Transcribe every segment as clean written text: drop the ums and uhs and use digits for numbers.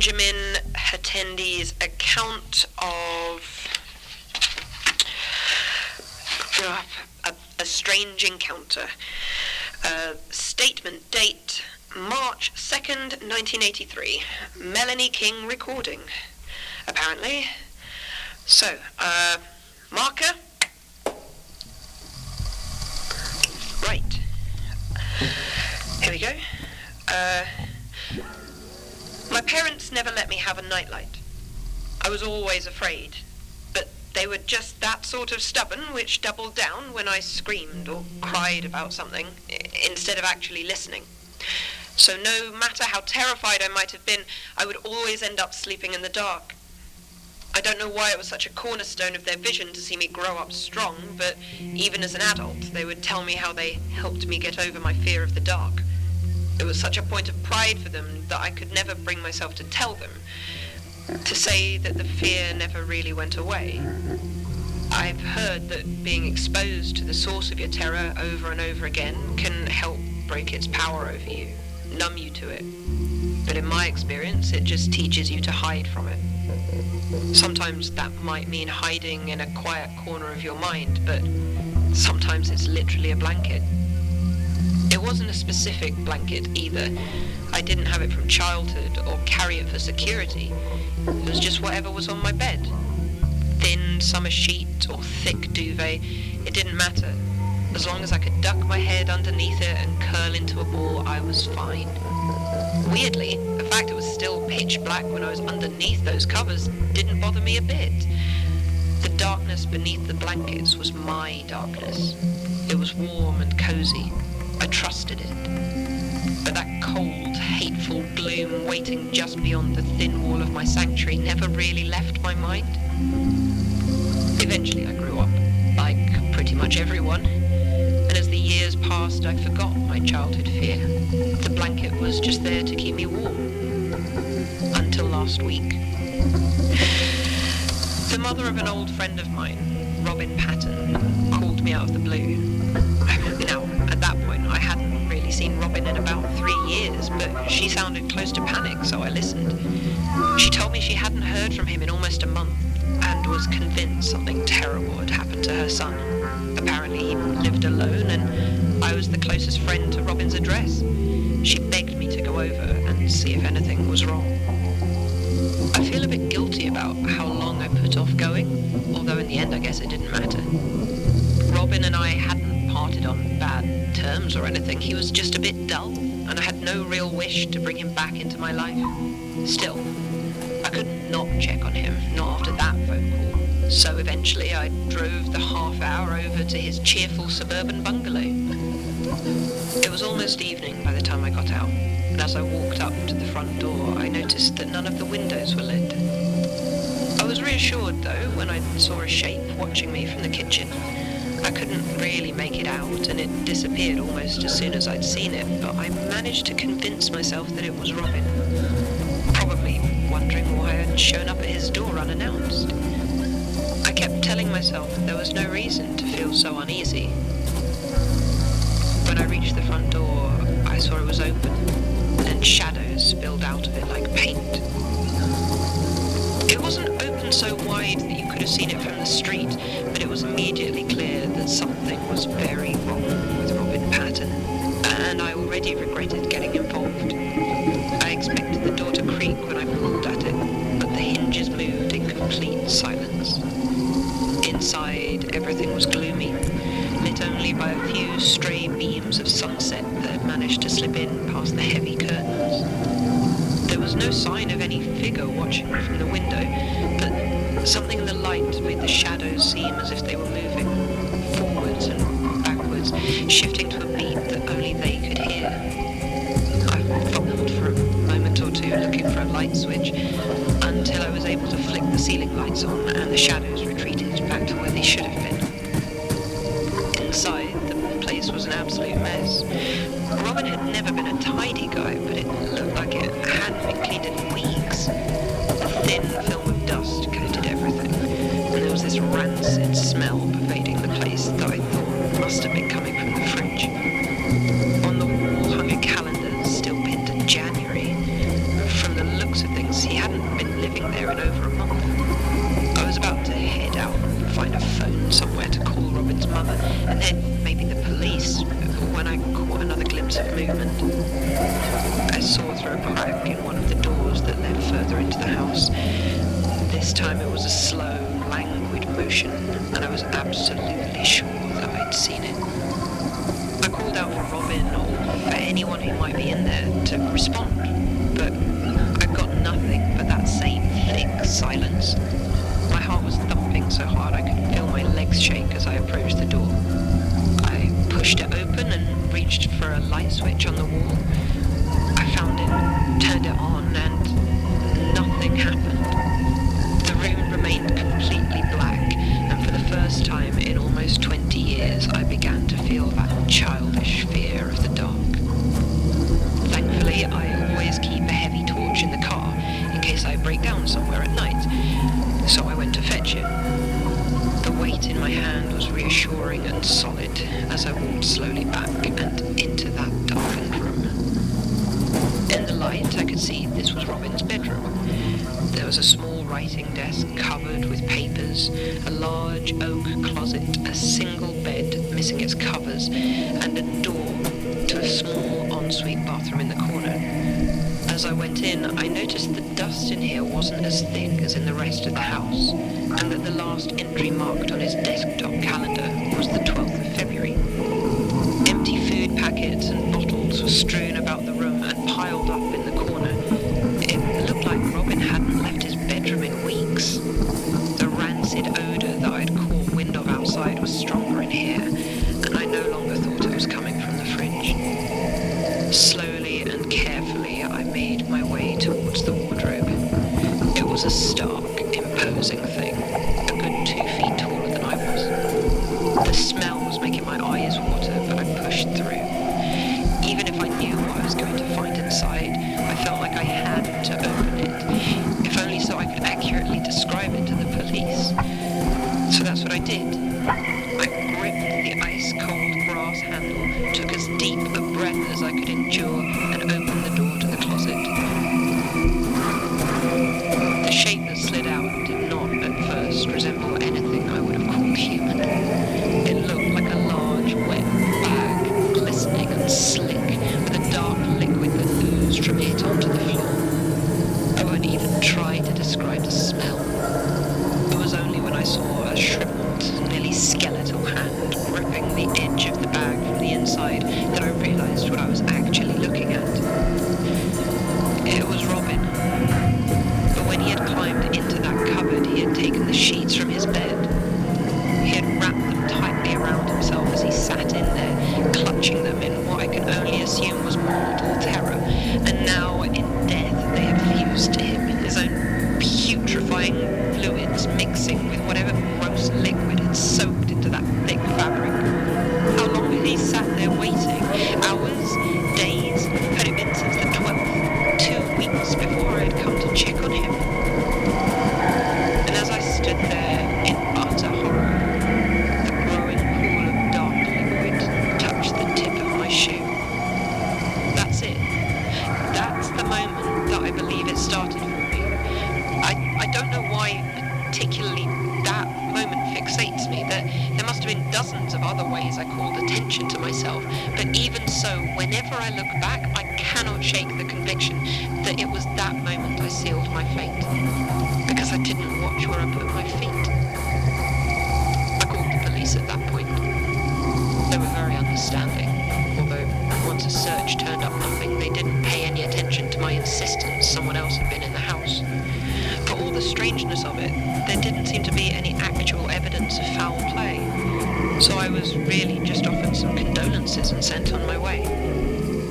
Benjamin Hattendy's account of a strange encounter. Statement date March 2nd, 1983. Melanie King recording, apparently. So, marker. Right. Here we go. My parents never let me have a nightlight. I was always afraid, but they were just that sort of stubborn which doubled down when I screamed or cried about something, instead of actually listening. So no matter how terrified I might have been, I would always end up sleeping in the dark. I don't know why it was such a cornerstone of their vision to see me grow up strong, but even as an adult, they would tell me how they helped me get over my fear of the dark. It was such a point of pride for them that I could never bring myself to tell them, to say that the fear never really went away. I've heard that being exposed to the source of your terror over and over again can help break its power over you, numb you to it. But in my experience, it just teaches you to hide from it. Sometimes that might mean hiding in a quiet corner of your mind, but sometimes it's literally a blanket. It wasn't a specific blanket either. I didn't have it from childhood or carry it for security. It was just whatever was on my bed. Thin summer sheet or thick duvet, it didn't matter. As long as I could duck my head underneath it and curl into a ball, I was fine. Weirdly, the fact it was still pitch black when I was underneath those covers didn't bother me a bit. The darkness beneath the blankets was my darkness. It was warm and cozy. I trusted it. But that cold, hateful gloom waiting just beyond the thin wall of my sanctuary never really left my mind. Eventually I grew up, like pretty much everyone, and as the years passed I forgot my childhood fear. The blanket was just there to keep me warm. Until last week. The mother of an old friend of mine, Robin Patton, called me out of the blue. Now, at that point, I hadn't really seen Robin in about 3 years, but she sounded close to panic, so I listened. She told me she hadn't heard from him in almost a month, and was convinced something terrible had happened to her son. Apparently he lived alone, and I was the closest friend to Robin's address. She begged me to go over and see if anything was wrong. I feel a bit guilty about how long I put off going, although in the end I guess it didn't matter. Robin and I hadn't parted on bad terms or anything. He was just a bit dull, and I had no real wish to bring him back into my life. Still, I couldn't not check on him, not after that phone call. So eventually I drove the half hour over to his cheerful suburban bungalow. It was almost evening by the time I got out, and as I walked up to the front door, I noticed that none of the windows were lit. I was reassured, though, when I saw a shape watching me from the kitchen. I couldn't really make it out, and it disappeared almost as soon as I'd seen it, but I managed to convince myself that it was Robin. Probably wondering why I'd shown up at his door unannounced. I kept telling myself there was no reason to feel so uneasy. When I reached the front door, I saw it was open, and shadows spilled out of it like paint. It wasn't open so wide that you could have seen it from the street, but it was immediately clear that something was very wrong with Robin Patton, and I already regretted getting involved. I expected the door to creak when I pulled at it, but the hinges moved in complete silence. Inside, everything was gloomy, lit only by a few stray beams of sunset that had managed to slip in past the heavy curtains. There was no sign of any figure watching me from the window, but something in the light made the shadows seem as if they were moving, forwards and backwards, shifting to a beat that only they could hear. I fumbled for a moment or two looking for a light switch, until I was able to flick the ceiling lights on and the shadows retreated back to where they should have been. Inside, the place was an absolute mess. Robin had never been a tidy guy, but it looked like it hadn't been cleaned in weeks. A thin film of dust coated everything, and there was this rancid smell pervading the place that I thought must have been coming from the fridge. On the wall hung a calendar still pinned to January. From the looks of things, he and then maybe the police, when I caught another glimpse of movement. I saw through a crack in one of the doors that led further into the house. This time it was a slow, languid motion, and I was absolutely sure that I'd seen it. I called out for Robin or for anyone who might be in there to respond, but I got nothing but that same thick silence. My heart was thumping so hard I could feel my legs shake as I approached the door. I pushed it open and reached for a light switch on the wall. I found it, turned it on, and nothing happened. The room remained completely black, and for the first time in almost 20 years I began to feel that childish fear of the dark. Thankfully, I always keep a heavy torch in the car in case I break down somewhere at night, so I went to fetch it. The weight in my hand was reassuring and solid as I walked slowly back and into that darkened room. In the light, I could see this was Robin's bedroom. There was a small writing desk covered with papers, a large oak closet, a single bed missing its covers, and a door to a small ensuite bathroom in the corner. As I went in, I noticed the dust in here wasn't as thick as in the rest of the house, and that the last entry marked on his desktop calendar was the 12th of February. Empty food packets and bottles were strewn about the room and piled up in the corner. It looked like Robin hadn't left his bedroom in weeks. The rancid odour that I'd caught wind of outside was stronger in here, and I no longer thought it was coming from the fridge. Slowly and carefully, I made my way towards the wardrobe. It was a stark, imposing thing, a good 2 feet taller than I was. The smell was making my eyes water, but I pushed through. Even if I knew what I was going to find inside, I felt like I had to open it, if only so I could accurately describe it to the police. So that's what I did. I gripped the ice-cold brass handle, took as deep a breath as I could endure, and opened the door to the closet. The shape that slid out did not, at first, resemble anything I would have called human. It looked like a large, wet bag, glistening and slick, with a dark liquid that oozed from it onto the floor. I won't even try to describe the smell. It was only when I saw a shriveled, nearly skeletal hand gripping the edge of the bag from the inside that I realized what I was actually looking at. It was Robin. But when he had climbed into that cupboard, he had taken the sheets from his bed. He had wrapped them tightly around himself as he sat in there, clutching them in what I can only assume was mortal terror, and now, in death, they had fused to him, his own putrefying fluids mixing with whatever gross liquid had soaked into that thick fabric. How long had he sat there waiting? Hours? Days? Had it been since the 12th? 2 weeks before I had come to check on him? And as I stood there in utter horror, the growing pool of dark liquid touched the tip of my shoe. That's it. That's the moment that I believe it started for me. I don't know why particularly that moment fixates me. There must have been dozens of other ways I called attention to myself, but even so, whenever I look back, I cannot shake the conviction that it was that moment I sealed my fate, because I didn't watch where I put my feet. I called the police at that point. They were very understanding, although once a search turned up nothing, they didn't pay any attention to my insistence someone else had been in the house. For all the strangeness of it, there didn't seem to be any actual evidence of foul play, so I was really just offered some condolences and sent on my way.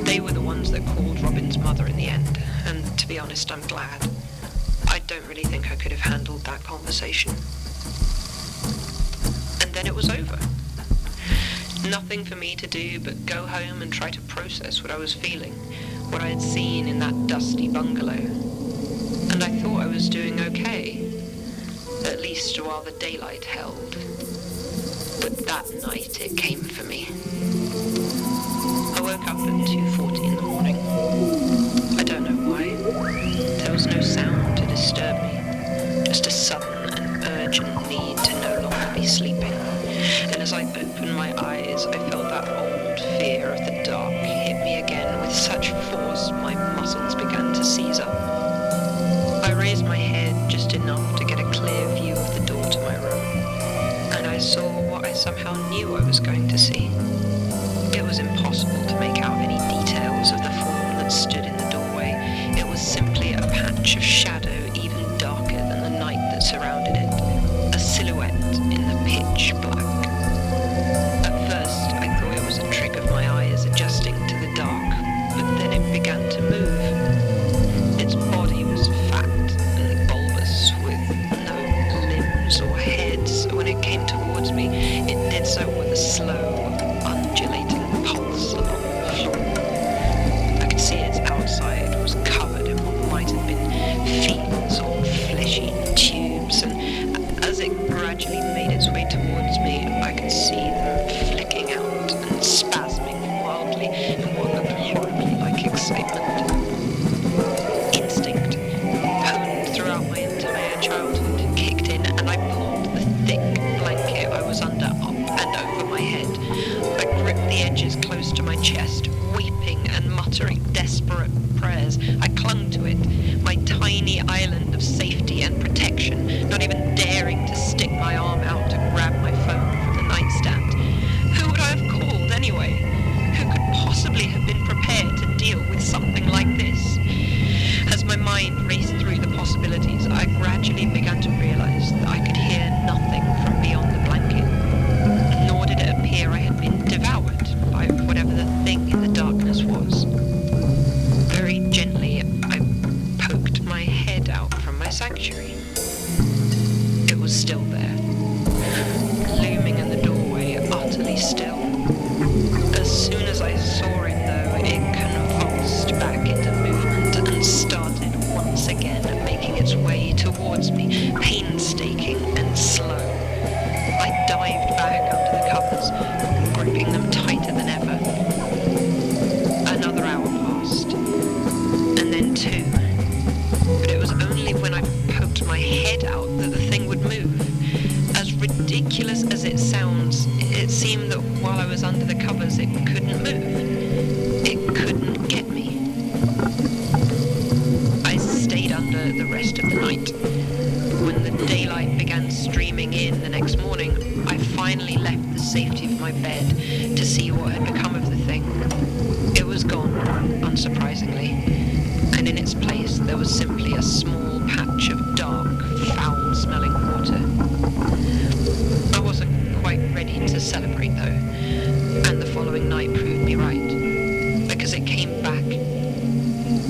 They were the ones that called Robin's mother in the end, and to be honest, I'm glad. I don't really think I could have handled that conversation. And then it was over. Nothing for me to do but go home and try to process what I was feeling, what I had seen in that dusty bungalow. And I thought I was doing okay, at least while the daylight held. But that night it came for me. I woke up at 2:40 in the morning. I don't know why. There was no sound to disturb me, just a sudden and urgent need to no longer be sleeping. And as I opened my covers, I felt that old fear of the dark hit me again with such force my muscles began to seize up. I raised my head just enough to get a clear view of the door to my room, and I saw what I somehow knew I was going to see. It was impossible to make out any details of the form that stood in the doorway. It was simply a patch of shadow even darker than the night that surrounded it, a silhouette in the pitch black. At first, I thought it was a trick of my eyes adjusting to the dark, but then it began to move. Its body was fat and bulbous, with no limbs or head, so when it came towards me, it did so with a slow, undulating pulse along the floor. I could see its outside was covered in what might have been fins or fleshy tubes, and as it gradually made its way towards me, I could see them flicking out and spasming wildly in what looked horribly like excitement. Instinct, honed throughout my entire childhood, kicked in, and I pulled the thick blanket I was under up and over my head. I gripped the edges close to my chest, weeping and muttering desperate prayers. I clung to it, my tiny island of safety and protection, not even daring to stick my arm out to grab my phone from the nightstand. Who would I have called anyway? Who could possibly have been prepared to deal with something like this? As my mind raced through the possibilities, I gradually began to realize that I could hear nothing from beyond the blanket, nor did it appear I had been devoured by whatever the thing in the darkness was. Very gently, I poked my head out from my sanctuary. It was still there, looming in the doorway, utterly still. As soon as I saw it, though, it convulsed back into movement and started once again making its way towards me, painstaking and slow. I dived back under the covers, gripping them tighter than ever. Another hour passed, and then 2. But it was only when I poked my head out that the thing would move. As ridiculous as it sounds, it seemed that while I was under the covers, it couldn't move. It couldn't get me. I stayed under the rest of the night. When the daylight began streaming in the next morning, I finally left the safety of my bed to see what had become of the thing. It was gone, unsurprisingly, and in its place there was simply a small patch of dark, foul-smelling water. I wasn't quite ready to celebrate, though, and the following night proved me right, because it came back.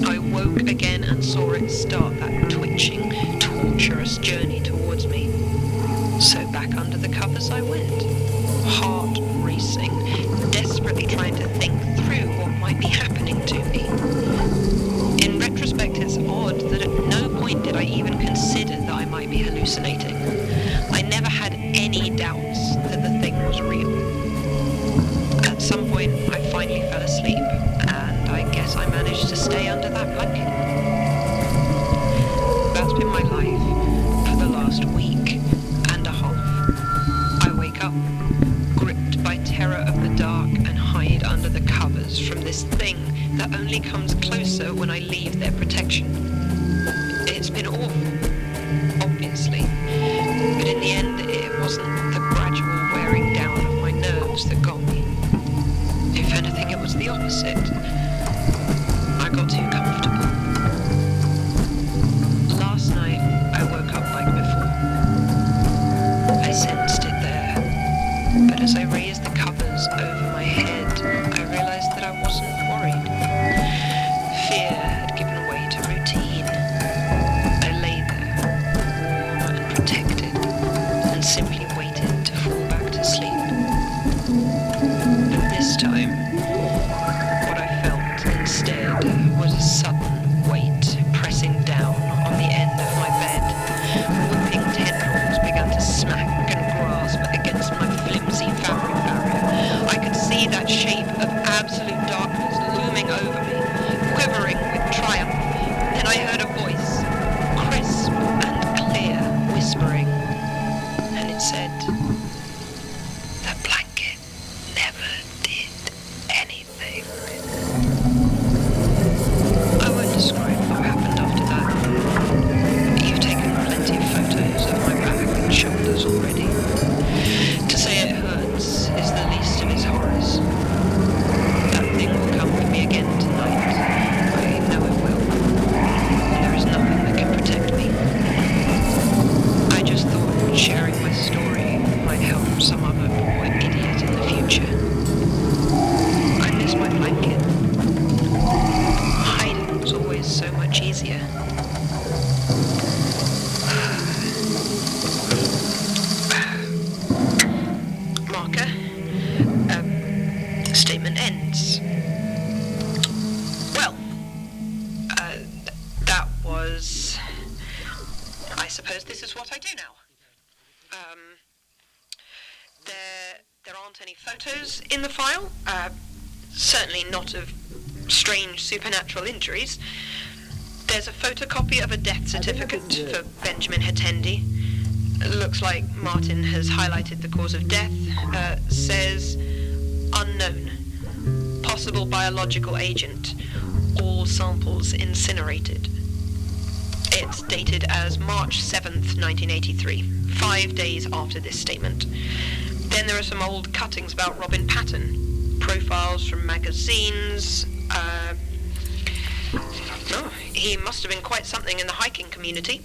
I woke again and saw it start that twitching, torturous journey towards me. So back under the covers I went, heart racing, desperately trying to think through what might be happening to me. In retrospect, it's odd that at no point did I even consider that I might be hallucinating. I never had any doubts that the thing was real. At some point, I finally fell asleep, and I guess I managed to stay under that blanket. That's been my life for the last week and a half. I wake up, gripped by terror of the dark, and hide under the covers from this thing that only comes closer when I leave their protection. It's been awful, obviously, but in the end it wasn't the gradual wearing down of my nerves that got me. If anything, it was the opposite. I got too comfortable. Last night I woke up like before. I sensed it there, but as I raised the covers over my head, I realized that I wasn't worried. Fear had given way to routine. I lay there, warm and protected, and simply waited to fall back to sleep. But this time, what I felt instead was a sudden weight pressing down on the end of my bed. Whipping tendrils began to smack and grasp against my flimsy fabric barrier. I could see that shape of absolute darkness looming over me, quivering with triumph. Then I heard a voice, crisp and clear, whispering, and it said, "The blanket never in the file. Certainly not of strange supernatural injuries. There's a photocopy of a death certificate for Benjamin Hattendi. Looks like Martin has highlighted the cause of death. Says unknown. Possible biological agent. All samples incinerated. It's dated as March 7th, 1983, 5 days after this statement. Then there are some old cuttings about Robin Patton, profiles from magazines. He must have been quite something in the hiking community.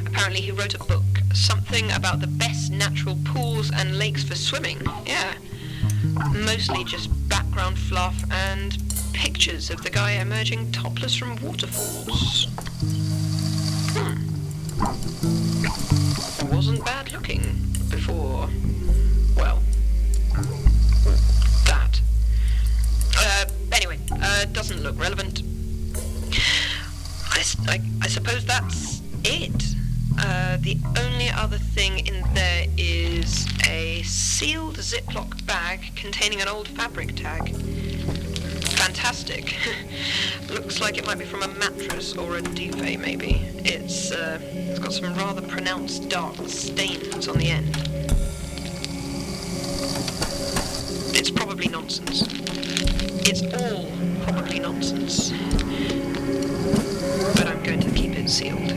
Apparently he wrote a book, something about the best natural pools and lakes for swimming. Yeah. Mostly just background fluff and pictures of the guy emerging topless from waterfalls. Wasn't bad looking before, well, that. Anyway, doesn't look relevant. I suppose that's it. The only other thing in there is a sealed Ziploc bag containing an old fabric tag. Fantastic. Looks like it might be from a mattress or a duvet, maybe. It's got some rather pronounced dark stains on the end. It's probably nonsense. It's all probably nonsense. But I'm going to keep it sealed.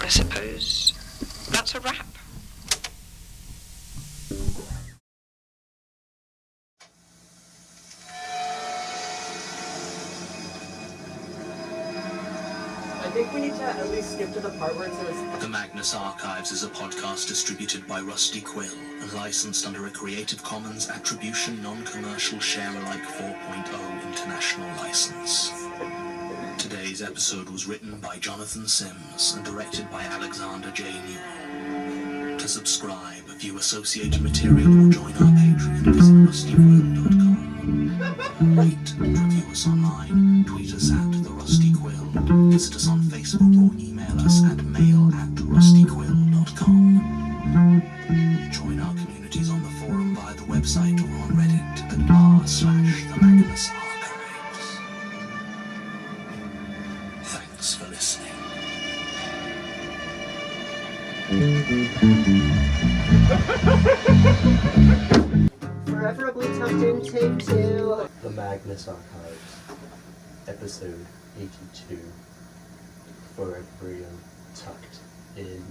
I suppose that's a wrap. I think we need to at least skip to the part where it says... The Magnus Archives is a podcast distributed by Rusty Quill and licensed under a Creative Commons Attribution Non-Commercial Share-alike 4.0 International License. Today's episode was written by Jonathan Sims and directed by Alexander J. Newall. To subscribe, view associated material or join our Patreon, visit rustyquill.com. Rate and review us online, tweet us at The Rusty Quill, visit us on Facebook or email us at mail@rustyquill.com. Join our communities on the forum via the website or on Reddit at r/the Magnus Archives. Thanks for listening. Foreverably Tempting, Take 2. The Magnus Archives, Episode 82. Forever tucked in.